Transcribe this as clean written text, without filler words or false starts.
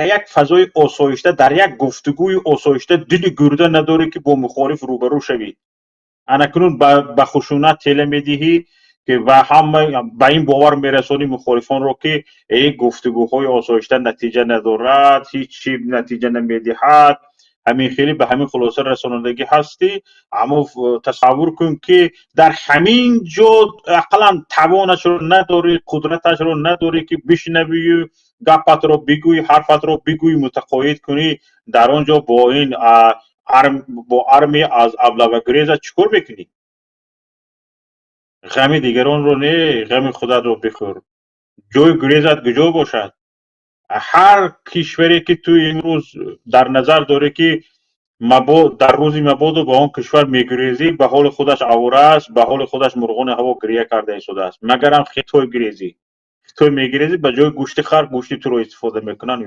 یک فضای آسایشته، در یک گفتگوی آسایشته دل گرده نداری که با مخالف روبرو شوی. انکنون به خشونت تله میدهی که و همه به این باور میرسانی مخالفان رو که این گفتگوهای آسایشته نتیجه ندارد، هیچ چی نتیجه نمیدهد، همین خیلی به همین خلاصه رسانندگی هستی. اما تصور کن که در همین جا اقلا توانش رو نداری، قدرتش رو نداری که بشنوی، گپت رو بگوی، حرفت رو بگوی، متقاعد کنی، در آنجا با این با ارمی از ابله گریز چیکار بکنی؟ غم دیگران رو نه، غم خودت رو بخور. جای گریزت کجا باشد؟ هر کشوری که تو امروز در نظر داره که در روزی مبادا با آن کشور میگریزی، به حال خودش عواره است، به حال خودش مرغان هوا گریه کرده ایستاده است. مگرم خطای گریزی، خطای میگریزی به جای گوشت خر گوشت تو رو استفاده میکنن.